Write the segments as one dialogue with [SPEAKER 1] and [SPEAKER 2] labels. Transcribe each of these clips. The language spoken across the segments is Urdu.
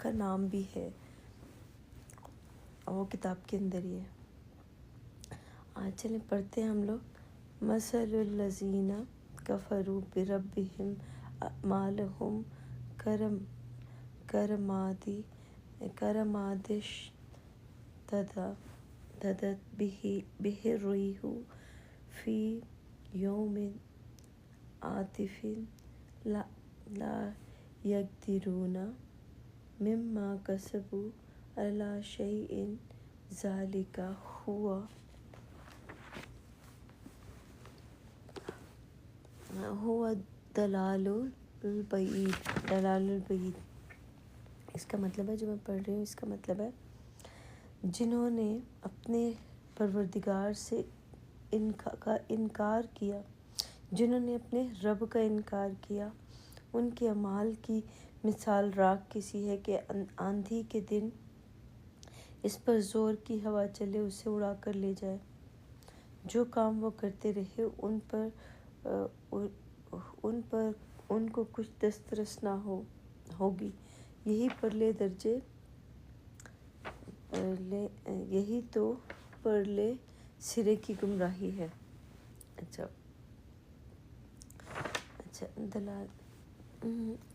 [SPEAKER 1] کا نام بھی ہے، اور وہ کتاب کے اندر ہی ہے۔ آج چلیں پڑھتے ہیں ہم لوگ۔ مثل الذین کفروا بربہم اعمالہم کرماد اشتدت بہ الریح فی یوم عاصف لا یقدرون مما کسبوا علی شیء ذلک ہوا دلال البعید۔ اس کا مطلب ہے، جو میں پڑھ رہی ہوں اس کا مطلب ہے، جنہوں نے اپنے پروردگار سے انکار کیا، جنہوں نے اپنے رب کا انکار کیا، ان کے اعمال کی مثال راکھ کسی ہے کہ آندھی کے دن اس پر زور کی ہوا چلے اسے اڑا کر لے جائے۔ جو کام وہ کرتے رہے ان کو کچھ دسترس نہ ہوگی۔ یہی تو پرلے سرے کی گمراہی ہے۔ اچھا دلال،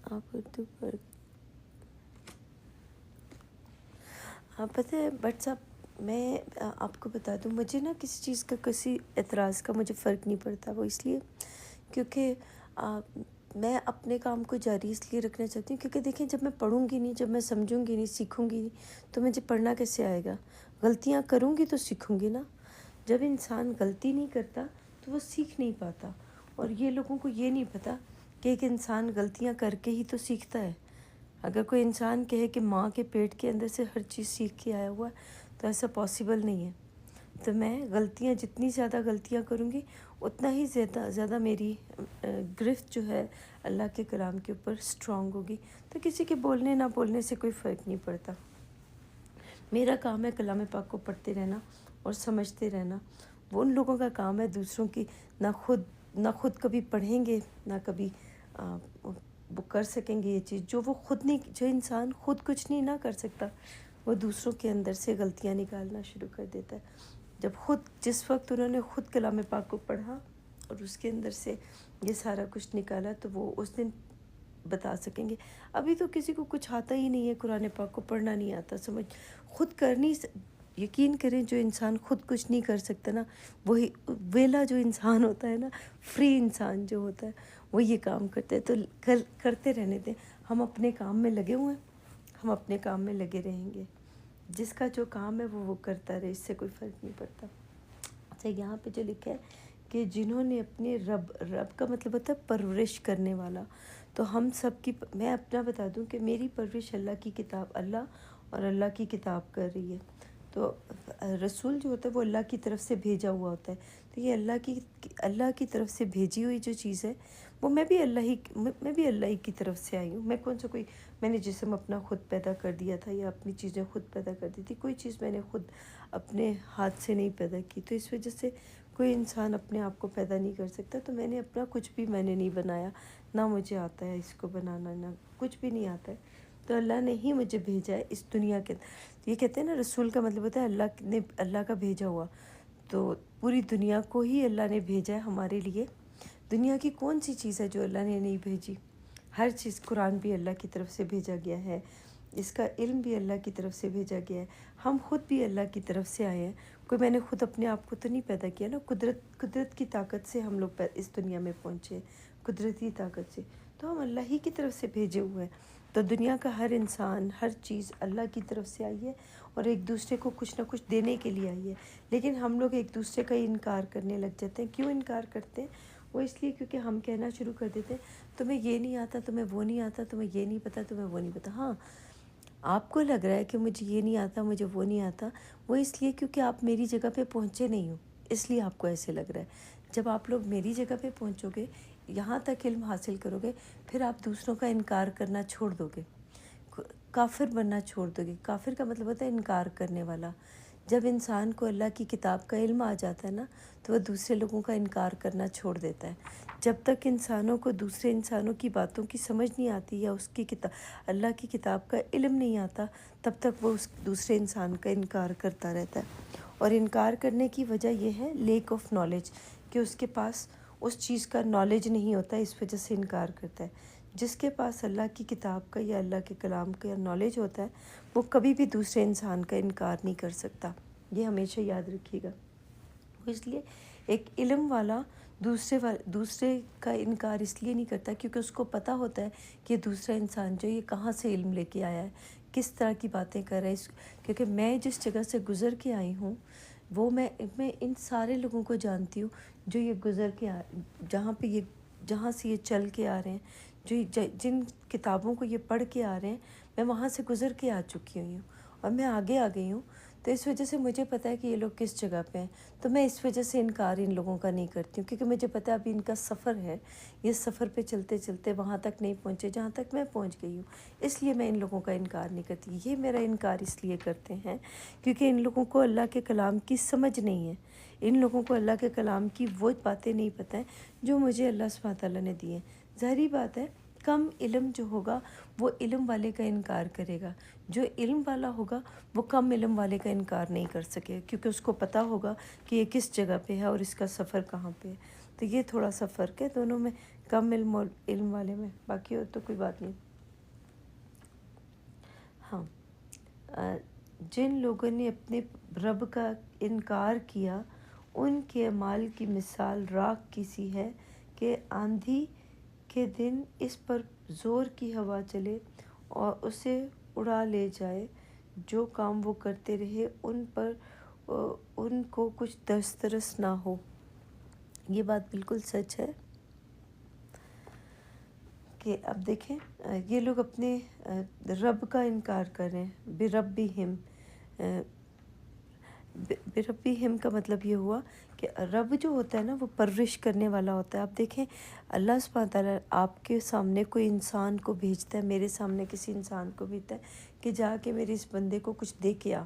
[SPEAKER 1] آپ اردو پڑھ، آپ پتہ ہے بٹ صاحب، میں آپ کو بتا دوں، مجھے نا کسی چیز کا، کسی اعتراض کا مجھے فرق نہیں پڑتا۔ وہ اس لیے کیونکہ میں اپنے کام کو جاری اس لیے رکھنا چاہتی ہوں کیونکہ دیکھیں، جب میں پڑھوں گی نہیں، جب میں سمجھوں گی نہیں، سیکھوں گی نہیں، تو مجھے پڑھنا کیسے آئے گا؟ غلطیاں کروں گی تو سیکھوں گی نا۔ جب انسان غلطی نہیں کرتا تو وہ سیکھ نہیں پاتا، اور یہ لوگوں کو یہ نہیں پتہ کہ ایک انسان غلطیاں کر کے ہی تو سیکھتا ہے۔ اگر کوئی انسان کہے کہ ماں کے پیٹ کے اندر سے ہر چیز سیکھ کے آیا ہوا ہے، تو ایسا پاسبل نہیں ہے۔ تو میں جتنی زیادہ غلطیاں کروں گی، اتنا ہی زیادہ میری گرفت جو ہے اللہ کے کلام کے اوپر سٹرونگ ہوگی۔ تو کسی کے بولنے نہ بولنے سے کوئی فرق نہیں پڑتا۔ میرا کام ہے کلام پاک کو پڑھتے رہنا اور سمجھتے رہنا۔ وہ ان لوگوں کا کام ہے دوسروں کی نہ خود کبھی پڑھیں گے، نہ کبھی وہ کر سکیں گے یہ چیز جو انسان خود کچھ نہیں نہ کر سکتا، وہ دوسروں کے اندر سے غلطیاں نکالنا شروع کر دیتا ہے۔ جس وقت انہوں نے خود کلام پاک کو پڑھا اور اس کے اندر سے یہ سارا کچھ نکالا، تو وہ اس دن بتا سکیں گے۔ ابھی تو کسی کو کچھ آتا ہی نہیں ہے، قرآن پاک کو پڑھنا نہیں آتا، یقین کریں، جو انسان خود کچھ نہیں کر سکتا نا، وہی ویلا جو انسان ہوتا ہے نا، فری انسان جو ہوتا ہے، وہ یہ کام کرتے ہیں۔ تو کرتے رہنے دیں، ہم اپنے کام میں لگے ہوئے ہیں، ہم اپنے کام میں لگے رہیں گے۔ جس کا جو کام ہے وہ کرتا رہے، اس سے کوئی فرق نہیں پڑتا۔ اچھا، یہاں پہ جو لکھا ہے کہ جنہوں نے اپنے رب کا مطلب ہوتا ہے پرورش کرنے والا۔ تو ہم سب کی، میں اپنا بتا دوں کہ میری پرورش اللہ کی کتاب، اللہ اور اللہ کی کتاب کر رہی ہے۔ تو رسول جو ہوتا ہے وہ اللہ کی طرف سے بھیجا ہوا ہوتا ہے۔ تو یہ اللہ کی طرف سے بھیجی ہوئی جو چیز ہے، وہ میں بھی اللہ ہی کی طرف سے آئی ہوں۔ میں نے جسم اپنا خود پیدا کر دیا تھا، یا اپنی چیزیں خود پیدا کر دی تھی، کوئی چیز میں نے خود اپنے ہاتھ سے نہیں پیدا کی۔ تو اس وجہ سے کوئی انسان اپنے آپ کو پیدا نہیں کر سکتا۔ تو میں نے اپنا کچھ بھی نہیں بنایا، نہ مجھے آتا ہے اس کو بنانا، نہ کچھ بھی نہیں آتا ہے۔ تو اللہ نے ہی مجھے بھیجا ہے اس دنیا کے۔ یہ کہتے ہیں نا، رسول کا مطلب ہوتا ہے اللہ کا بھیجا ہوا۔ تو پوری دنیا کو ہی اللہ نے بھیجا ہے ہمارے لیے۔ دنیا کی کون سی چیز ہے جو اللہ نے نہیں بھیجی؟ ہر چیز، قرآن بھی اللہ کی طرف سے بھیجا گیا ہے، اس کا علم بھی اللہ کی طرف سے بھیجا گیا ہے، ہم خود بھی اللہ کی طرف سے آئے ہیں۔ میں نے خود اپنے آپ کو تو نہیں پیدا کیا نا، قدرت کی طاقت سے ہم لوگ اس دنیا میں پہنچے، قدرتی طاقت سے۔ تو ہم اللہ ہی کی طرف سے بھیجے ہوئے ہیں۔ تو دنیا کا ہر انسان، ہر چیز اللہ کی طرف سے آئی ہے، اور ایک دوسرے کو کچھ نہ کچھ دینے کے لیے آئی ہے۔ لیکن ہم لوگ ایک دوسرے کا انکار کرنے لگ جاتے ہیں۔ کیوں انکار کرتے ہیں؟ وہ اس لیے کیونکہ ہم کہنا شروع کر دیتے ہیں، تمہیں یہ نہیں آتا، تمہیں وہ نہیں آتا، تمہیں یہ نہیں پتہ، تمہیں وہ نہیں پتہ۔ ہاں، آپ کو لگ رہا ہے کہ مجھے یہ نہیں آتا، مجھے وہ نہیں آتا، وہ اس لیے کیونکہ آپ میری جگہ پہ پہنچے نہیں ہو، اس لیے آپ کو ایسے لگ رہا ہے۔ جب آپ لوگ میری جگہ پہ پہنچو گے، یہاں تک علم حاصل کرو گے، پھر آپ دوسروں کا انکار کرنا چھوڑ دو گے، کافر بننا چھوڑ دو گے۔ کافر کا مطلب ہوتا ہے انکار کرنے والا۔ جب انسان کو اللہ کی کتاب کا علم آ جاتا ہے نا تو وہ دوسرے لوگوں کا انکار کرنا چھوڑ دیتا ہے۔ جب تک انسانوں کو دوسرے انسانوں کی باتوں کی سمجھ نہیں آتی یا اس کی اللہ کی کتاب کا علم نہیں آتا، تب تک وہ اس دوسرے انسان کا انکار کرتا رہتا ہے۔ اور انکار کرنے کی وجہ یہ ہے لیک آف نالج، کہ اس کے پاس اس چیز کا نالج نہیں ہوتا، اس وجہ سے انکار کرتا ہے۔ جس کے پاس اللہ کی کتاب کا یا اللہ کے کلام کا نالج ہوتا ہے وہ کبھی بھی دوسرے انسان کا انکار نہیں کر سکتا، یہ ہمیشہ یاد رکھیے گا۔ اس لیے ایک علم والا دوسرے کا انکار اس لیے نہیں کرتا کیونکہ اس کو پتہ ہوتا ہے کہ دوسرا انسان جو یہ کہاں سے علم لے کے آیا ہے، کس طرح کی باتیں کر رہا ہے، کیونکہ میں جس جگہ سے گزر کے آئی ہوں وہ میں ان سارے لوگوں کو جانتی ہوں جو یہ گزر کے جہاں سے یہ چل کے آ رہے ہیں، جن کتابوں کو یہ پڑھ کے آ رہے ہیں، میں وہاں سے گزر کے آ چکی ہوئی ہوں اور میں آگے آ گئی ہوں، تو اس وجہ سے مجھے پتہ ہے کہ یہ لوگ کس جگہ پہ ہیں، تو میں اس وجہ سے انکار ان لوگوں کا نہیں کرتی ہوں، کیونکہ مجھے پتہ ہے ابھی ان کا سفر ہے، یہ سفر پہ چلتے چلتے وہاں تک نہیں پہنچے جہاں تک میں پہنچ گئی ہوں، اس لیے میں ان لوگوں کا انکار نہیں کرتی۔ یہ میرا انکار اس لیے کرتے ہیں کیونکہ ان لوگوں کو اللہ کے کلام کی سمجھ نہیں ہے، ان لوگوں کو اللہ کے کلام کی وہ باتیں نہیں پتہ ہیں جو مجھے اللہ سبحانہ تعالیٰ نے دی ہیں۔ ظاہری بات ہے کم علم جو ہوگا وہ علم والے کا انکار کرے گا، جو علم والا ہوگا وہ کم علم والے کا انکار نہیں کر سکے، کیونکہ اس کو پتہ ہوگا کہ یہ کس جگہ پہ ہے اور اس کا سفر کہاں پہ ہے۔ تو یہ تھوڑا سا فرق ہے دونوں میں، کم علم اور علم والے میں، باقی اور تو کوئی بات نہیں۔ ہاں، جن لوگوں نے اپنے رب کا انکار کیا ان کے اعمال کی مثال راکھ کی سی ہے کہ آندھی کے دن اس پر زور کی ہوا چلے اور اسے اڑا لے جائے، جو کام وہ کرتے رہے ان کو کچھ دسترس نہ ہو۔ یہ بات بالکل سچ ہے کہ اب دیکھیں یہ لوگ اپنے رب کا انکار کر رہے ہیں، بربہم، بربہم کا مطلب یہ ہوا کہ رب جو ہوتا ہے نا وہ پرورش کرنے والا ہوتا ہے۔ آپ دیکھیں اللہ سبحانہ تعالیٰ آپ کے سامنے کوئی انسان کو بھیجتا ہے، میرے سامنے کسی انسان کو بھیجتا ہے کہ جا کے میرے اس بندے کو کچھ دے کے آ۔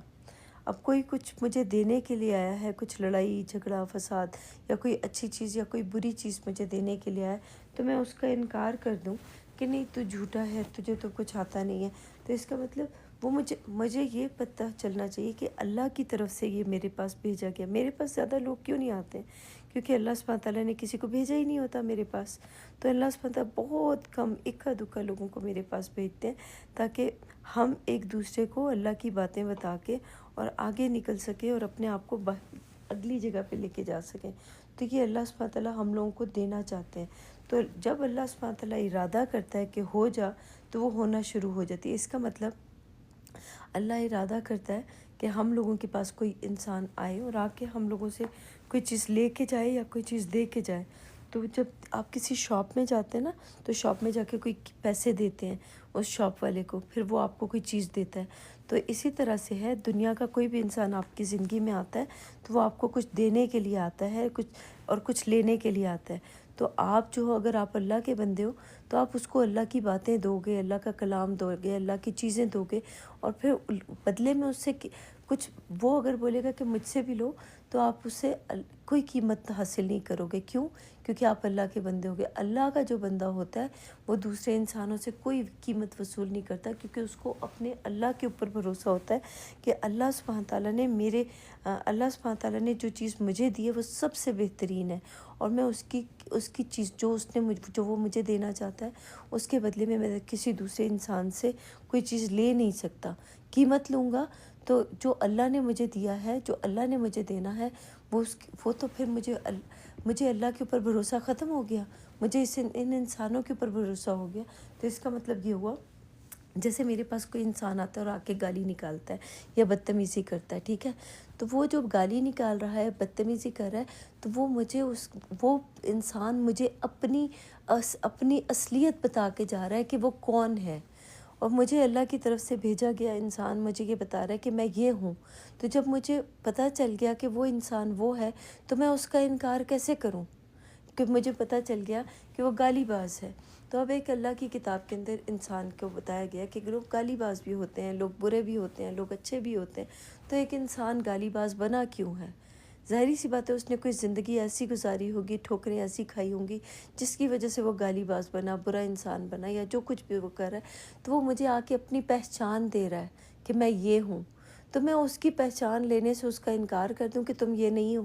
[SPEAKER 1] اب کوئی کچھ مجھے دینے کے لیے آیا ہے، کچھ لڑائی جھگڑا فساد یا کوئی اچھی چیز یا کوئی بری چیز مجھے دینے کے لیے آیا ہے، تو میں اس کا انکار کر دوں کہ نہیں تو جھوٹا ہے، تجھے تو کچھ آتا نہیں ہے، تو اس کا مطلب وہ مجھے یہ پتہ چلنا چاہیے کہ اللہ کی طرف سے یہ میرے پاس بھیجا گیا۔ میرے پاس زیادہ لوگ کیوں نہیں آتے ہیں؟ کیونکہ اللہ سبحانہ تعالیٰ نے کسی کو بھیجا ہی نہیں ہوتا میرے پاس، تو اللہ سبحانہ تعالیٰ بہت کم اکا دکا لوگوں کو میرے پاس بھیجتے ہیں تاکہ ہم ایک دوسرے کو اللہ کی باتیں بتا کے اور آگے نکل سکیں اور اپنے آپ کو اگلی جگہ پہ لے کے جا سکیں۔ تو یہ اللہ سبحانہ تعالیٰ ہم لوگوں کو دینا چاہتے ہیں، تو جب اللہ سبحانہ تعالیٰ ارادہ کرتا ہے کہ ہو جا تو وہ ہونا شروع ہو جاتی ہے۔ اس کا مطلب اللہ ارادہ کرتا ہے کہ ہم لوگوں کے پاس کوئی انسان آئے اور آ کے ہم لوگوں سے کوئی چیز لے کے جائے یا کوئی چیز دے کے جائے۔ تو جب آپ کسی شاپ میں جاتے ہیں نا تو شاپ میں جا کے کوئی پیسے دیتے ہیں اس شاپ والے کو، پھر وہ آپ کو کوئی چیز دیتا ہے، تو اسی طرح سے ہے دنیا کا کوئی بھی انسان آپ کی زندگی میں آتا ہے تو وہ آپ کو کچھ دینے کے لیے آتا ہے کچھ لینے کے لیے آتا ہے۔ تو آپ جو ہو، اگر آپ اللہ کے بندے ہو تو آپ اس کو اللہ کی باتیں دو گے، اللہ کا کلام دو گے، اللہ کی چیزیں دو گے، اور پھر بدلے میں اس سے کچھ وہ اگر بولے گا کہ مجھ سے بھی لو تو آپ اس سے کوئی قیمت حاصل نہیں کرو گے۔ کیوں؟ کیونکہ آپ اللہ کے بندے ہو گے۔ اللہ کا جو بندہ ہوتا ہے وہ دوسرے انسانوں سے کوئی قیمت وصول نہیں کرتا، کیونکہ اس کو اپنے اللہ کے اوپر بھروسہ ہوتا ہے کہ اللہ سبحانہ تعالیٰ نے اللہ سبحانہ تعالیٰ نے جو چیز مجھے دی ہے وہ سب سے بہترین ہے، اور میں اس کی چیز جو وہ مجھے دینا چاہتا ہے اس کے بدلے میں کسی دوسرے انسان سے کوئی چیز لے نہیں سکتا۔ قیمت لوں گا تو جو اللہ نے مجھے دیا ہے، جو اللہ نے مجھے دینا ہے وہ تو پھر مجھے اللہ کے اوپر بھروسہ ختم ہو گیا، مجھے ان انسانوں کے اوپر بھروسہ ہو گیا۔ تو اس کا مطلب یہ ہوا جیسے میرے پاس کوئی انسان آتا ہے اور آ کے گالی نکالتا ہے یا بدتمیزی کرتا ہے، ٹھیک ہے، تو وہ جو گالی نکال رہا ہے، بدتمیزی کر رہا ہے، تو وہ انسان مجھے اپنی اصلیت بتا کے جا رہا ہے کہ وہ کون ہے، اور مجھے اللہ کی طرف سے بھیجا گیا انسان مجھے یہ بتا رہا ہے کہ میں یہ ہوں۔ تو جب مجھے پتہ چل گیا کہ وہ انسان وہ ہے تو میں اس کا انکار کیسے کروں؟ کہ مجھے پتہ چل گیا کہ وہ گالی باز ہے، تو اب ایک اللہ کی کتاب کے اندر انسان کو بتایا گیا کہ لوگ گالی باز بھی ہوتے ہیں، لوگ برے بھی ہوتے ہیں، لوگ اچھے بھی ہوتے ہیں، تو ایک انسان گالی باز بنا کیوں ہے؟ ظاہری سی بات ہے اس نے کوئی زندگی ایسی گزاری ہوگی، ٹھوکریں ایسی کھائی ہوں گی جس کی وجہ سے وہ گالی باز بنا، برا انسان بنا، یا جو کچھ بھی وہ کر رہا ہے، تو وہ مجھے آ کے اپنی پہچان دے رہا ہے کہ میں یہ ہوں، تو میں اس کی پہچان لینے سے اس کا انکار کر دوں کہ تم یہ نہیں ہو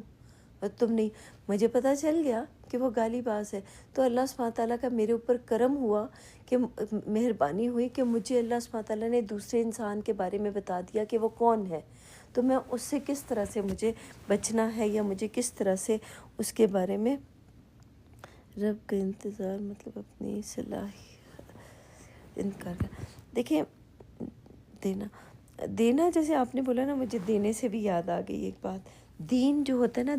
[SPEAKER 1] اور تم نہیں، مجھے پتہ چل گیا کہ وہ گالی باز ہے، تو اللہ سبحانہ تعالیٰ کا میرے اوپر کرم ہوا کہ مہربانی ہوئی کہ مجھے اللہ سبحانہ تعالیٰ نے دوسرے انسان کے بارے میں بتا دیا کہ وہ کون ہے، تو میں اس سے کس طرح سے مجھے بچنا ہے، یا مجھے کس طرح سے اس کے بارے میں رب کا انتظار مطلب اپنی صلاحیت انکار کر۔ دیکھیں، دینا جیسے آپ نے بولا نا، مجھے دینے سے بھی یاد آ گئی ایک بات۔ دین جو ہوتا ہے نا،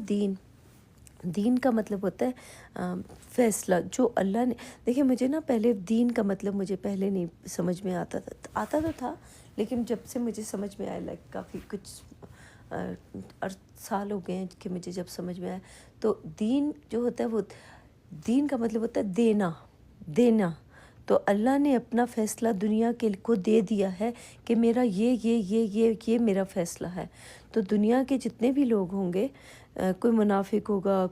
[SPEAKER 1] دین کا مطلب ہوتا ہے فیصلہ جو اللہ نے، دیکھیں مجھے نا پہلے دین کا مطلب مجھے پہلے نہیں سمجھ میں آتا تو تھا، لیکن جب سے مجھے سمجھ میں آیا کافی کچھ سال ہو گئے ہیں کہ مجھے جب سمجھ میں آیا، تو دین جو ہوتا ہے وہ دین کا مطلب ہوتا ہے دینا، تو اللہ نے اپنا فیصلہ دنیا کے کو دے دیا ہے کہ میرا یہ میرا فیصلہ ہے، تو دنیا کے جتنے بھی لوگ ہوں گے، کوئی منافق ہوگا،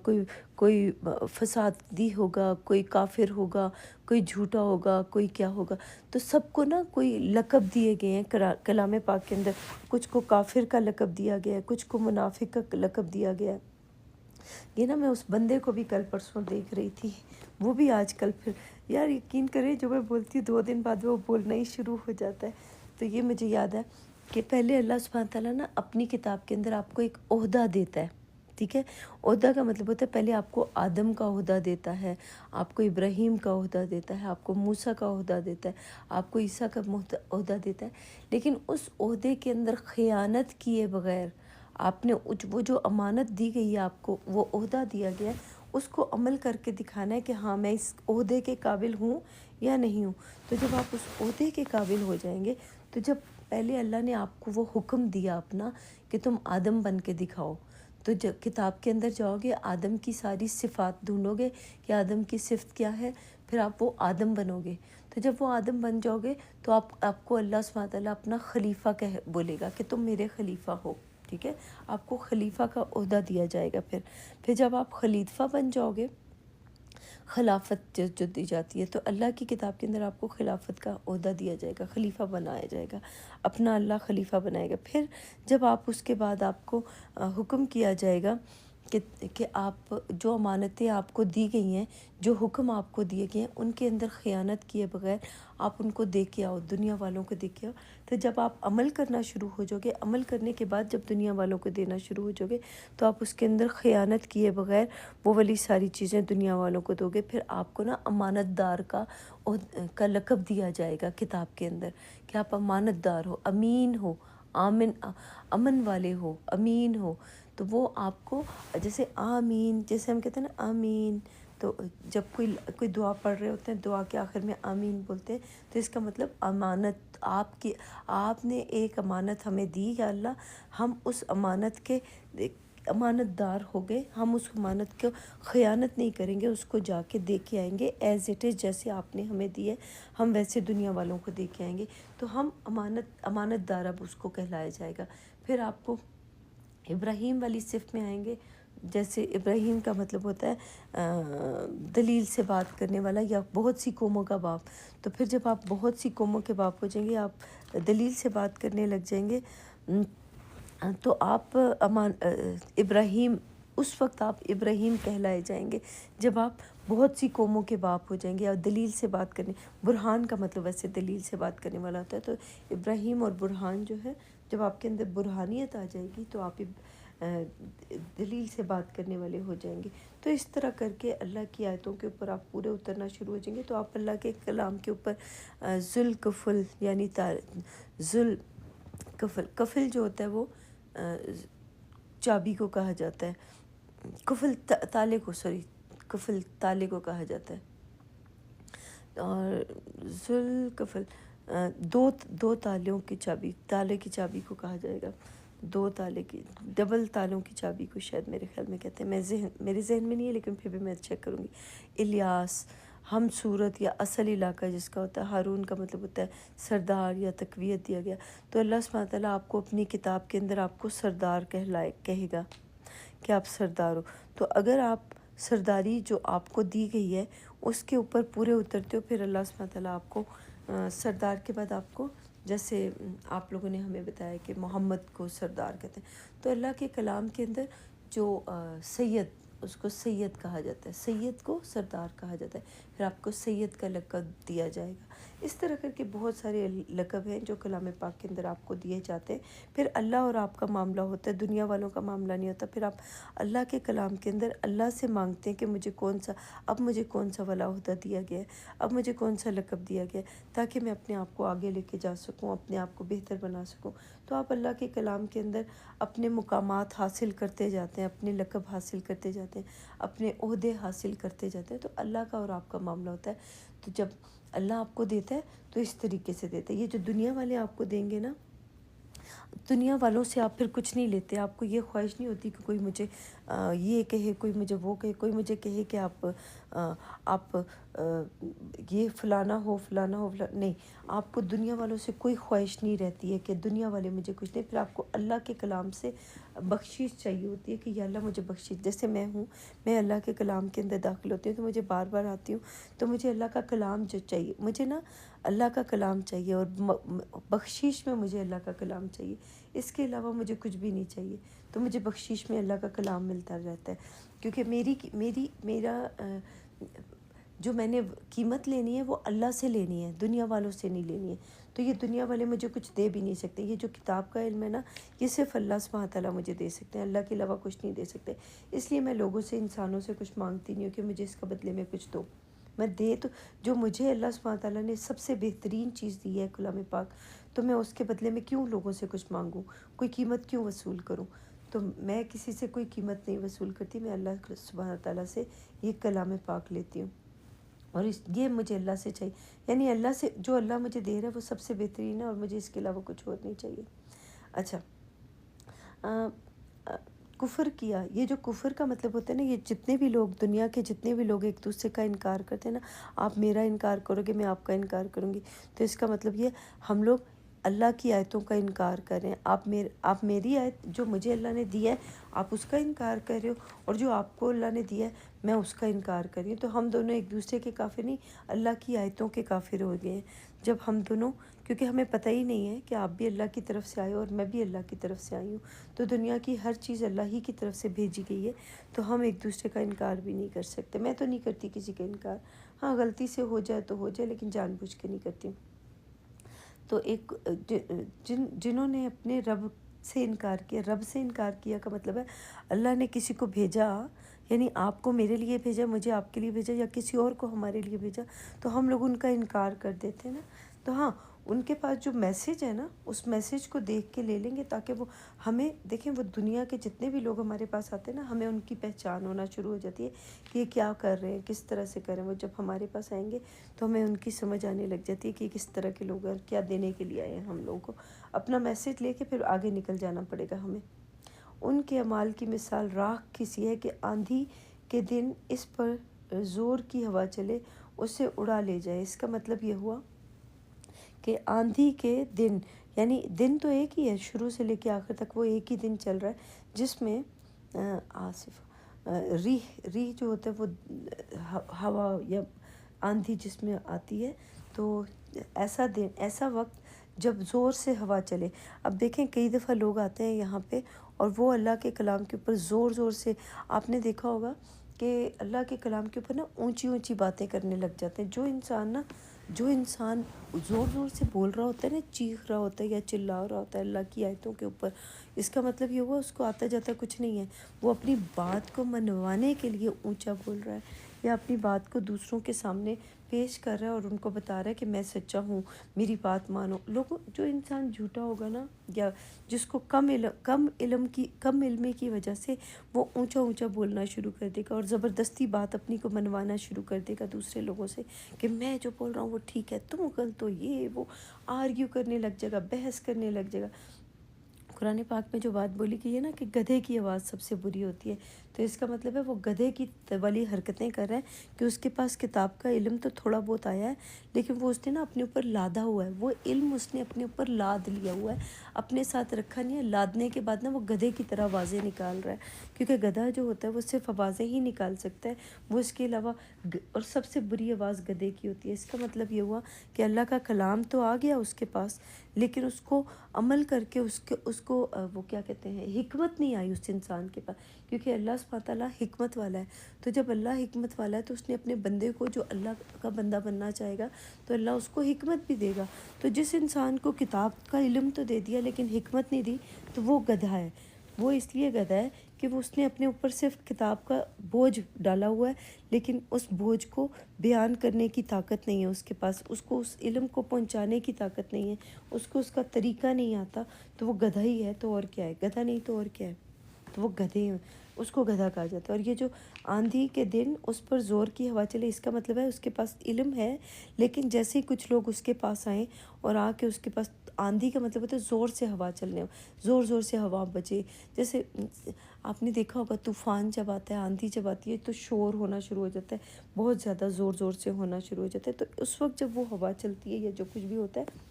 [SPEAKER 1] کوئی فسادی ہوگا، کوئی کافر ہوگا، کوئی جھوٹا ہوگا، کوئی کیا ہوگا، تو سب کو نا کوئی لقب دیے گئے ہیں کلام پاک کے اندر، کچھ کو کافر کا لقب دیا گیا ہے، کچھ کو منافق کا لقب دیا گیا ہے۔ یہ نا میں اس بندے کو بھی کل پرسوں دیکھ رہی تھی، وہ بھی آج کل پھر، یار یقین کریں جو میں بولتی ہوں 2 دن بعد وہ بولنا ہی شروع ہو جاتا ہے، تو یہ مجھے یاد ہے کہ پہلے اللہ سبحانہ تعالیٰ نا اپنی کتاب کے اندر آپ کو ایک عہدہ دیتا ہے، ٹھیک ہے، عہدہ کا مطلب ہوتا ہے پہلے آپ کو آدم کا عہدہ دیتا ہے، آپ کو ابراہیم کا عہدہ دیتا ہے، آپ کو موسیٰ کا عہدہ دیتا ہے، آپ کو عیسیٰ کا عہدہ دیتا ہے، لیکن اس عہدے کے اندر خیانت کیے بغیر آپ نے وہ جو امانت دی گئی ہے آپ کو، وہ عہدہ دیا گیا ہے، اس کو عمل کر کے دکھانا ہے کہ ہاں میں اس عہدے کے قابل ہوں یا نہیں ہوں۔ تو جب آپ اس عہدے کے قابل ہو جائیں گے، تو جب پہلے اللہ نے آپ کو وہ حکم دیا اپنا کہ تم آدم بن کے دکھاؤ، تو جب کتاب کے اندر جاؤ گے آدم کی ساری صفات ڈھونڈو گے کہ آدم کی صفت کیا ہے، پھر آپ وہ آدم بنو گے، تو جب وہ آدم بن جاؤ گے تو آپ کو اللہ سبحانہ تعالیٰ اپنا خلیفہ بولے گا کہ تم میرے خلیفہ ہو، ٹھیک ہے، آپ کو خلیفہ کا عہدہ دیا جائے گا، پھر جب آپ خلیفہ بن جاؤ گے، خلافت جو دی جاتی ہے، تو اللہ کی کتاب کے اندر آپ کو خلافت کا عہدہ دیا جائے گا، خلیفہ بنایا جائے گا، اپنا اللہ خلیفہ بنائے گا۔ پھر جب آپ اس کے بعد آپ کو حکم کیا جائے گا کہ آپ جو امانتیں آپ کو دی گئی ہیں، جو حکم آپ کو دیے گئے ہیں، ان کے اندر خیانت کیے بغیر آپ ان کو دے کے آؤ، دنیا والوں کو دے کے آؤ، تو جب آپ عمل کرنا شروع ہو جاؤ گے، عمل کرنے کے بعد جب دنیا والوں کو دینا شروع ہو جاؤ گے، تو آپ اس کے اندر خیانت کیے بغیر وہ والی ساری چیزیں دنیا والوں کو دو گے، پھر آپ کو نا امانت دار کا لقب دیا جائے گا کتاب کے اندر کہ آپ امانت دار ہو، امین ہو، امن والے ہو، امین ہو، تو وہ آپ کو جیسے آمین، جیسے ہم کہتے ہیں نا آمین، تو جب کوئی دعا پڑھ رہے ہوتے ہیں، دعا کے آخر میں آمین بولتے ہیں، تو اس کا مطلب امانت آپ نے ایک امانت ہمیں دی یا اللہ، ہم اس امانت کے امانت دار ہو گئے، ہم اس امانت کو خیانت نہیں کریں گے، اس کو جا کے دے کے آئیں گے ایز اٹ از، جیسے آپ نے ہمیں دی ہے ہم ویسے دنیا والوں کو دے کے آئیں گے، تو ہم امانت دار اب اس کو کہلایا جائے گا۔ پھر آپ کو ابراہیم والی صفت میں آئیں گے، جیسے ابراہیم کا مطلب ہوتا ہے دلیل سے بات کرنے والا یا بہت سی قوموں کا باپ، تو پھر جب آپ بہت سی قوموں کے باپ ہو جائیں گے، آپ دلیل سے بات کرنے لگ جائیں گے، تو آپ ابراہیم، اس وقت آپ ابراہیم کہلائے جائیں گے جب آپ بہت سی قوموں کے باپ ہو جائیں گے اور دلیل سے بات کرنے، برہان کا مطلب ویسے دلیل سے بات کرنے والا ہوتا ہے، تو ابراہیم اور برہان جو ہے، جب آپ کے اندر برہانیت آ جائے گی تو آپ دلیل سے بات کرنے والے ہو جائیں گے، تو اس طرح کر کے اللہ کی آیتوں کے اوپر آپ پورے اترنا شروع ہو جائیں گے، تو آپ اللہ کے کلام کے اوپر ذوالکفل یعنی کفل جو ہوتا ہے وہ چابی کو کہا جاتا ہے، کفل تالے کو کہا جاتا ہے، اور ذوالکفل دو تالوں کی چابی، تالے کی چابی کو کہا جائے گا، 2 تالے کی، ڈبل تالوں کی چابی کو شاید میرے خیال میں کہتے ہیں، میرے ذہن میں نہیں ہے لیکن پھر بھی میں چیک کروں گی۔ الیاس، ہم صورت یا اصل علاقہ جس کا ہوتا ہے، ہارون کا مطلب ہوتا ہے سردار یا تقویت دیا گیا، تو اللہ سبحانہ تعالیٰ آپ کو اپنی کتاب کے اندر آپ کو سردار کہے گا کہ آپ سردار ہو۔ تو اگر آپ سرداری جو آپ کو دی گئی ہے اس کے اوپر پورے اترتے ہو، پھر اللہ سبحانہ تعالیٰ آپ کو سردار کے بعد آپ کو، جیسے آپ لوگوں نے ہمیں بتایا کہ محمد کو سردار کہتے ہیں، تو اللہ کے کلام کے اندر جو سید، اس کو سید کہا جاتا ہے، سید کو سردار کہا جاتا ہے، پھر آپ کو سید کا لقب دیا جائے گا۔ اس طرح کر کے بہت سارے لقب ہیں جو کلام پاک کے اندر آپ کو دیے جاتے ہیں۔ پھر اللہ اور آپ کا معاملہ ہوتا ہے، دنیا والوں کا معاملہ نہیں ہوتا۔ پھر آپ اللہ کے کلام کے اندر اللہ سے مانگتے ہیں کہ مجھے کون سا والا عہدہ دیا گیا ہے، اب مجھے کون سا لقب دیا گیا ہے، تاکہ میں اپنے آپ کو آگے لے کے جا سکوں، اپنے آپ کو بہتر بنا سکوں۔ تو آپ اللہ کے کلام کے اندر اپنے مقامات حاصل کرتے جاتے ہیں، اپنے لقب حاصل کرتے جاتے ہیں، اپنے عہدے حاصل کرتے جاتے ہیں۔ تو اللہ کا اور آپ کا معاملہ ہوتا ہے۔ تو جب اللہ آپ کو دیتا ہے تو اس طریقے سے دیتا ہے۔ یہ جو دنیا والے آپ کو دیں گے نا، دنیا والوں سے آپ پھر کچھ نہیں لیتے، آپ کو یہ خواہش نہیں ہوتی کہ کوئی مجھے یہ کہے، کوئی مجھے وہ کہے، کوئی مجھے کہے کہ آپ یہ فلانا ہو نہیں، آپ کو دنیا والوں سے کوئی خواہش نہیں رہتی ہے کہ دنیا والے مجھے کچھ دیں۔ پھر آپ کو اللہ کے کلام سے بخشش چاہیے ہوتی ہے کہ یا اللہ مجھے بخشش، جیسے میں اللہ کے کلام کے اندر داخل ہوتی ہوں تو مجھے بار بار آتی ہوں، تو مجھے اللہ کا کلام جو چاہیے، مجھے نا اللہ کا کلام چاہیے، اور بخشش میں مجھے اللہ کا کلام چاہیے، اس کے علاوہ مجھے کچھ بھی نہیں چاہیے۔ تو مجھے بخشش میں اللہ کا کلام ملتا رہتا ہے، کیونکہ میرا جو میں نے قیمت لینی ہے وہ اللہ سے لینی ہے، دنیا والوں سے نہیں لینی ہے۔ تو یہ دنیا والے مجھے کچھ دے بھی نہیں سکتے۔ یہ جو کتاب کا علم ہے نا، یہ صرف اللہ سبحانہ تعالیٰ مجھے دے سکتے ہیں، اللہ کے علاوہ کچھ نہیں دے سکتے۔ اس لیے میں لوگوں سے، انسانوں سے کچھ مانگتی نہیں ہوں کہ مجھے اس کا بدلے میں کچھ دو۔ میں تو جو مجھے اللہ سبحانہ تعالیٰ نے سب سے بہترین چیز دی ہے کلام پاک، تو میں اس کے بدلے میں کیوں لوگوں سے کچھ مانگوں، کوئی قیمت کیوں وصول کروں؟ تو میں کسی سے کوئی قیمت نہیں وصول کرتی، میں اللہ سبحانہ تعالیٰ سے یہ کلام پاک لیتی ہوں، اور یہ مجھے اللہ سے چاہیے، یعنی اللہ سے جو اللہ مجھے دے رہا ہے وہ سب سے بہترین ہے، اور مجھے اس کے علاوہ کچھ اور نہیں چاہیے۔ اچھا، کفر کیا، یہ جو کفر کا مطلب ہوتا ہے نا، یہ جتنے بھی لوگ، دنیا کے جتنے بھی لوگ ایک دوسرے کا انکار کرتے ہیں نا، آپ میرا انکار کرو گے، میں آپ کا انکار کروں گی، تو اس کا مطلب یہ ہم لوگ اللہ کی آیتوں کا انکار کر رہے ہیں۔ آپ میری آیت جو مجھے اللہ نے دی ہے، آپ اس کا انکار کر رہے ہو، اور جو آپ کو اللہ نے دیا ہے میں اس کا انکار کر رہی ہوں۔ تو ہم دونوں ایک دوسرے کے کافر نہیں، اللہ کی آیتوں کے کافر ہو گئے ہیں جب ہم دونوں، کیونکہ ہمیں پتہ ہی نہیں ہے کہ آپ بھی اللہ کی طرف سے آئے ہو اور میں بھی اللہ کی طرف سے آئی ہوں، تو دنیا کی ہر چیز اللہ ہی کی طرف سے بھیجی گئی ہے، تو ہم ایک دوسرے کا انکار بھی نہیں کر سکتے۔ میں تو نہیں کرتی کسی کا انکار، ہاں غلطی سے ہو جائے تو ہو جائے، لیکن جان بوجھ کے نہیں کرتی۔ تو جنہوں نے اپنے رب سے انکار کیا، رب سے انکار کیا کا مطلب ہے اللہ نے کسی کو بھیجا، یعنی آپ کو میرے لیے بھیجا، مجھے آپ کے لیے بھیجا، یا کسی اور کو ہمارے لیے بھیجا، تو ہم لوگ ان کا انکار کر دیتے ہیں نا۔ تو ہاں، ان کے پاس جو میسیج ہے نا، اس میسیج کو دیکھ کے لے لیں گے، تاکہ وہ ہمیں دیکھیں، وہ دنیا کے جتنے بھی لوگ ہمارے پاس آتے ہیں نا، ہمیں ان کی پہچان ہونا شروع ہو جاتی ہے کہ یہ کیا کر رہے ہیں، کس طرح سے کر رہے ہیں۔ وہ جب ہمارے پاس آئیں گے تو ہمیں ان کی سمجھ آنے لگ جاتی ہے کہ یہ کس طرح کے لوگ ہیں، کیا دینے کے لیے آئے ہیں ہم لوگوں کو۔ اپنا میسیج لے کے پھر آگے نکل جانا پڑے گا ہمیں۔ ان کے اعمال کی مثال راکھ کی سی ہے کہ آندھی کے دن اس پر زور کی ہوا چلے، اسے اڑا لے جائے۔ اس کا مطلب یہ ہوا کہ آندھی کے دن، یعنی دن تو ایک ہی ہے، شروع سے لے کے آخر تک وہ ایک ہی دن چل رہا ہے، جس میں آصف ریح جو ہوتا ہے وہ ہوا یا آندھی جس میں آتی ہے، تو ایسا دن، ایسا وقت جب زور سے ہوا چلے۔ اب دیکھیں کئی دفعہ لوگ آتے ہیں یہاں پہ اور وہ اللہ کے کلام کے اوپر زور زور سے، آپ نے دیکھا ہوگا کہ اللہ کے کلام کے اوپر نا اونچی اونچی باتیں کرنے لگ جاتے ہیں۔ جو انسان زور زور سے بول رہا ہوتا ہے نا، چیخ رہا ہوتا ہے یا چلا رہا ہوتا ہے اللہ کی آیتوں کے اوپر، اس کا مطلب یہ ہوا اس کو آتا جاتا کچھ نہیں ہے، وہ اپنی بات کو منوانے کے لیے اونچا بول رہا ہے، یا اپنی بات کو دوسروں کے سامنے پیش کر رہا ہے اور ان کو بتا رہا ہے کہ میں سچا ہوں، میری بات مانو۔ لوگوں، جو انسان جھوٹا ہوگا نا، یا جس کو کم علمی کی وجہ سے وہ اونچا اونچا بولنا شروع کر دے گا، اور زبردستی بات اپنی کو منوانا شروع کر دے گا دوسرے لوگوں سے کہ میں جو بول رہا ہوں وہ ٹھیک ہے، تم غلط ہو، یہ وہ آرگیو کرنے لگ جائے گا، بحث کرنے لگ جائے گا۔ قرآن پاک میں جو بات بولی گئی ہے نا کہ گدھے کی آواز سب سے بری ہوتی ہے، تو اس کا مطلب ہے وہ گدھے کی والی حرکتیں کر رہا ہے کہ اس کے پاس کتاب کا علم تو تھوڑا بہت آیا ہے، لیکن وہ اس نے نا اپنے اوپر لادا ہوا ہے، وہ علم اس نے اپنے اوپر لاد لیا ہوا ہے، اپنے ساتھ رکھا نہیں ہے۔ لادنے کے بعد نا وہ گدھے کی طرح آوازیں نکال رہا ہے، کیونکہ گدھا جو ہوتا ہے وہ صرف آوازیں ہی نکال سکتا ہے، وہ اس کے علاوہ اور سب سے بری آواز گدھے کی ہوتی ہے۔ اس کا مطلب یہ ہوا کہ اللہ کا کلام تو آ گیا اس کے پاس، لیکن اس کو عمل کر کے اس کو وہ کیا کہتے ہیں، حکمت نہیں آئی اس انسان کے پاس، کیونکہ اللہ سبحانہ تعالیٰ حکمت والا ہے۔ تو جب اللہ حکمت والا ہے تو اس نے اپنے بندے کو، جو اللہ کا بندہ بننا چاہے گا تو اللہ اس کو حکمت بھی دے گا۔ تو جس انسان کو کتاب کا علم تو دے دیا لیکن حکمت نہیں دی، تو وہ گدھا ہے۔ وہ اس لیے گدھا ہے کہ وہ اس نے اپنے اوپر صرف کتاب کا بوجھ ڈالا ہوا ہے، لیکن اس بوجھ کو بیان کرنے کی طاقت نہیں ہے اس کے پاس، اس کو اس علم کو پہنچانے کی طاقت نہیں ہے، اس کو اس کا طریقہ نہیں آتا، تو وہ گدھا ہی ہے۔ تو اور کیا ہے؟ گدھا نہیں تو اور کیا ہے؟ تو وہ گدھے ہیں، اس کو گدھا کہا جاتا ہے۔ اور یہ جو آندھی کے دن اس پر زور کی ہوا چلے، اس کا مطلب ہے اس کے پاس علم ہے، لیکن جیسے ہی کچھ لوگ اس کے پاس آئیں اور آ کے اس کے پاس، آندھی کا مطلب ہوتا ہے زور سے ہوا چلنے، زور زور سے ہوا بجے۔ جیسے آپ نے دیکھا ہوگا طوفان جب آتا ہے، آندھی جب آتی ہے تو شور ہونا شروع ہو جاتا ہے، بہت زیادہ زور زور سے ہونا شروع ہو جاتا ہے۔ تو اس وقت جب وہ ہوا چلتی ہے یا جو کچھ بھی ہوتا ہے،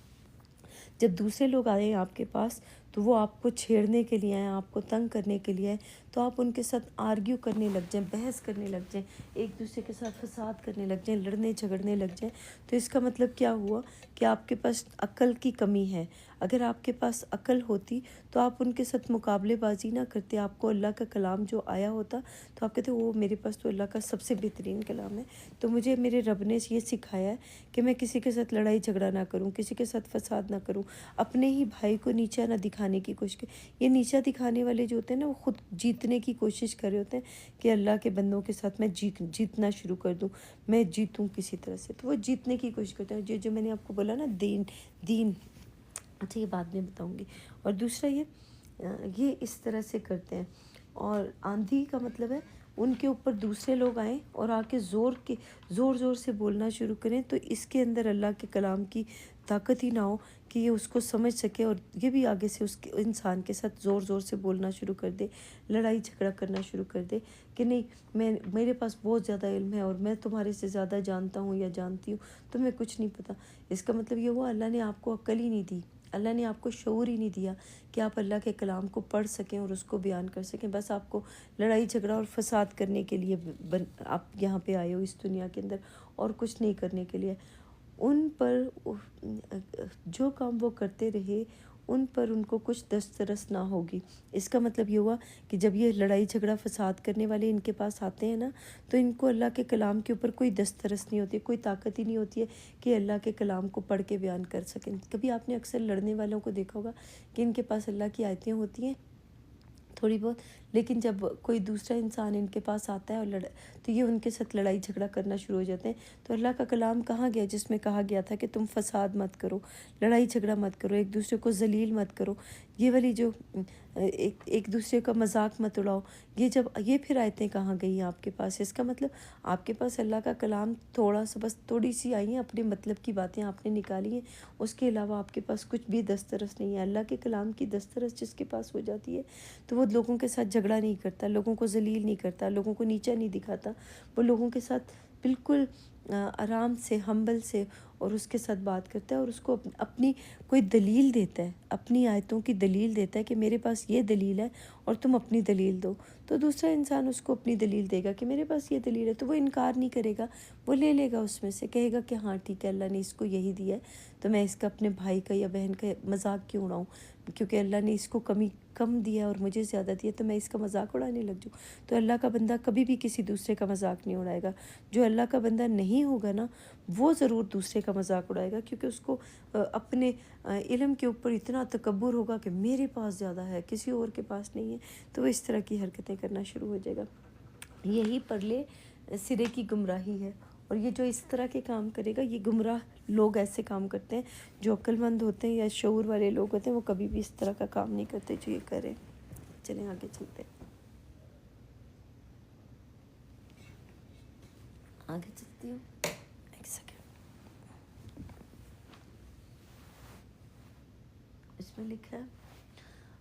[SPEAKER 1] جب دوسرے لوگ آئیں آپ کے پاس تو وہ آپ کو چھیڑنے کے لیے آئیں، آپ کو تنگ کرنے کے لیے آئیں، تو آپ ان کے ساتھ آرگیو کرنے لگ جائیں، بحث کرنے لگ جائیں، ایک دوسرے کے ساتھ فساد کرنے لگ جائیں، لڑنے جھگڑنے لگ جائیں، تو اس کا مطلب کیا ہوا کہ آپ کے پاس عقل کی کمی ہے۔ اگر آپ کے پاس عقل ہوتی تو آپ ان کے ساتھ مقابلے بازی نہ کرتے، آپ کو اللہ کا کلام جو آیا ہوتا تو آپ کہتے وہ میرے پاس تو اللہ کا سب سے بہترین کلام ہے، تو مجھے میرے رب نے یہ سکھایا ہے کہ میں کسی کے ساتھ لڑائی جھگڑا نہ کروں، کسی کے ساتھ فساد نہ کروں، اپنے ہی بھائی کو نیچا نہ دکھانے کی کوشش کریں۔ یہ نیچا دکھانے والے جو ہوتے ہیں نا، وہ خود جیتنے کی کوشش کر رہے ہوتے ہیں کہ اللہ کے بندوں کے ساتھ میں جیتنا شروع کر دوں، میں جیتوں کسی طرح سے، تو وہ جیتنے کی کوشش کرتے ہیں۔ جو میں نے آپ کو بولا نا، دین، اچھا یہ بعد میں بتاؤں گی۔ اور دوسرا یہ اس طرح سے کرتے ہیں۔ اور آندھی کا مطلب ہے ان کے اوپر دوسرے لوگ آئیں اور آ کے زور زور سے بولنا شروع کریں، تو اس کے اندر اللہ کے کلام کی طاقت ہی نہ ہو کہ یہ اس کو سمجھ سکے، اور یہ بھی آگے سے اس کے انسان کے ساتھ زور زور سے بولنا شروع کر دے، لڑائی جھگڑا کرنا شروع کر دے کہ نہیں، میرے پاس بہت زیادہ علم ہے اور میں تمہارے سے زیادہ جانتا ہوں یا جانتی ہوں، تمہیں کچھ نہیں پتہ۔ اس کا مطلب یہ ہوا اللہ نے آپ کو عقل ہی نہیں دی، اللہ نے آپ کو شعور ہی نہیں دیا کہ آپ اللہ کے کلام کو پڑھ سکیں اور اس کو بیان کر سکیں۔ بس آپ کو لڑائی جھگڑا اور فساد کرنے کے لیے آپ یہاں پہ آئے ہو اس دنیا کے اندر، اور کچھ نہیں کرنے کے لیے۔ ان پر جو کام وہ کرتے رہے، ان پر ان کو کچھ دسترس نہ ہوگی۔ اس کا مطلب یہ ہوا کہ جب یہ لڑائی جھگڑا فساد کرنے والے ان کے پاس آتے ہیں نا، تو ان کو اللہ کے کلام کے اوپر کوئی دسترس نہیں ہوتی، کوئی طاقت ہی نہیں ہوتی ہے کہ اللہ کے کلام کو پڑھ کے بیان کر سکیں۔ کبھی آپ نے اکثر لڑنے والوں کو دیکھا ہوگا کہ ان کے پاس اللہ کی آیتیں ہوتی ہیں تھوڑی بہت، لیکن جب کوئی دوسرا انسان ان کے پاس آتا ہے اور تو یہ ان کے ساتھ لڑائی جھگڑا کرنا شروع ہو جاتے ہیں۔ تو اللہ کا کلام کہاں گیا جس میں کہا گیا تھا کہ تم فساد مت کرو، لڑائی جھگڑا مت کرو، ایک دوسرے کو ذلیل مت کرو، یہ والی جو ایک دوسرے کا مذاق مت اڑاؤ، یہ پھر آیتیں کہاں گئی ہیں آپ کے پاس؟ اس کا مطلب آپ کے پاس اللہ کا کلام تھوڑا سا، بس تھوڑی سی آئی ہیں، اپنے مطلب کی باتیں آپ نے نکالی ہیں، اس کے علاوہ آپ کے پاس کچھ بھی دسترس نہیں ہے۔ اللہ کے کلام کی دسترس جس کے پاس ہو جاتی ہے تو وہ لوگوں کے ساتھ جھگڑا نہیں کرتا، لوگوں کو ذلیل نہیں کرتا، لوگوں کو نیچا نہیں دکھاتا، وہ لوگوں کے ساتھ بالکل آرام سے، ہمبل سے، اور اس کے ساتھ بات کرتا ہے، اور اس کو اپنی کوئی دلیل دیتا ہے، اپنی آیتوں کی دلیل دیتا ہے کہ میرے پاس یہ دلیل ہے اور تم اپنی دلیل دو، تو دوسرا انسان اس کو اپنی دلیل دے گا کہ میرے پاس یہ دلیل ہے، تو وہ انکار نہیں کرے گا، وہ لے لے گا اس میں سے، کہے گا کہ ہاں ٹھیک ہے، اللہ نے اس کو یہی دیا ہے، تو میں اس کا اپنے بھائی کا یا بہن کا مذاق کیوں اڑاؤں، کیونکہ اللہ نے اس کو کم دیا اور مجھے زیادہ دیا، تو میں اس کا مذاق اڑانے لگ جاؤں۔ تو اللہ کا بندہ کبھی بھی کسی دوسرے کا مذاق نہیں اڑائے گا۔ جو اللہ کا بندہ نہیں ہوگا نا، وہ ضرور دوسرے کا مذاق اڑائے گا، کیونکہ اس کو اپنے علم کے اوپر اتنا تکبر ہوگا کہ میرے پاس زیادہ ہے، کسی اور کے پاس نہیں ہے، تو وہ اس طرح کی حرکتیں کرنا شروع ہو جائے گا۔ یہی پرلے سرے کی گمراہی ہے، اور یہ جو اس طرح کے کام کرے گا، یہ گمراہ لوگ ایسے کام کرتے ہیں۔ جو عقل مند ہوتے ہیں یا شعور والے لوگ ہوتے ہیں، وہ کبھی بھی اس طرح کا کام نہیں کرتے جو یہ کریں۔ چلیں آگے چلتے ہیں، آگے چلتی ہوں، ایک سیکنڈ۔ اس میں لکھا ہے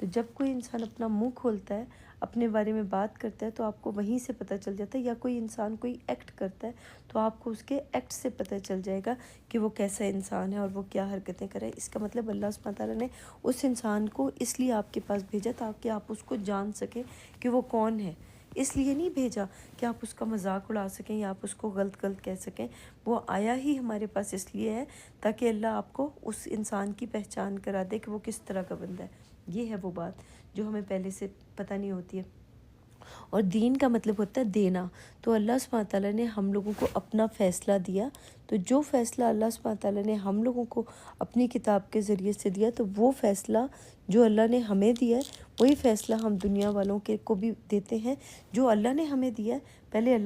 [SPEAKER 1] تو جب کوئی انسان اپنا منہ کھولتا ہے، اپنے بارے میں بات کرتا ہے، تو آپ کو وہیں سے پتہ چل جاتا ہے، یا کوئی انسان کوئی ایکٹ کرتا ہے تو آپ کو اس کے ایکٹ سے پتہ چل جائے گا کہ وہ کیسا انسان ہے اور وہ کیا حرکتیں کرے۔ اس کا مطلب اللہ سبحانہ تعالیٰ نے اس انسان کو اس لیے آپ کے پاس بھیجا تاکہ آپ اس کو جان سکیں کہ وہ کون ہے۔ اس لیے نہیں بھیجا کہ آپ اس کا مذاق اڑا سکیں یا آپ اس کو غلط کہہ سکیں۔ وہ آیا ہی ہمارے پاس اس لیے ہے تاکہ اللہ آپ کو اس انسان کی پہچان کرا دے کہ وہ کس طرح کا بندہ ہے۔ یہ ہے وہ بات جو ہمیں پہلے سے پتہ نہیں ہوتی ہے۔ اور دین کا مطلب ہوتا ہے دینا۔ تو اللہ سبحانہ تعالیٰ نے ہم لوگوں کو اپنا فیصلہ دیا، تو جو فیصلہ اللہ سبحانہ تعالیٰ نے ہم لوگوں کو اپنی کتاب کے ذریعے سے دیا، تو وہ فیصلہ جو اللہ نے ہمیں دیا ہے وہی فیصلہ ہم دنیا والوں کے کو بھی دیتے ہیں۔ جو اللہ نے ہمیں دیا ہے، پہلے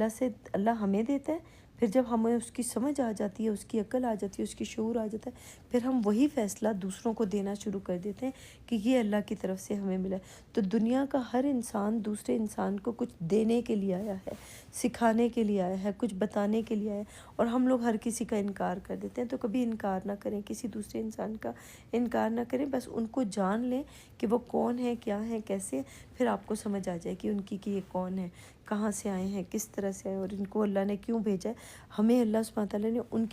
[SPEAKER 1] اللہ ہمیں دیتا ہے، پھر جب ہمیں اس کی سمجھ آ جاتی ہے، اس کی عقل آ جاتی ہے، اس کی شعور آ جاتا ہے، پھر ہم وہی فیصلہ دوسروں کو دینا شروع کر دیتے ہیں کہ یہ اللہ کی طرف سے ہمیں ملا ہے۔ تو دنیا کا ہر انسان دوسرے انسان کو کچھ دینے کے لیے آیا ہے، سکھانے کے لیے آیا ہے، کچھ بتانے کے لیے آیا ہے، اور ہم لوگ ہر کسی کا انکار کر دیتے ہیں۔ تو کبھی انکار نہ کریں، کسی دوسرے انسان کا انکار نہ کریں، بس ان کو جان لیں کہ وہ کون ہے، کیا ہے، کیسے، پھر آپ کو سمجھ آ جائے کہ ان کی کہ یہ کون ہے، کہاں سے آئے ہیں، کس طرح سے آئے، اور ان کو اللہ نے کیوں بھیجا ہے۔ ہمیں اللہ سبحانہ تعالیٰ نے ان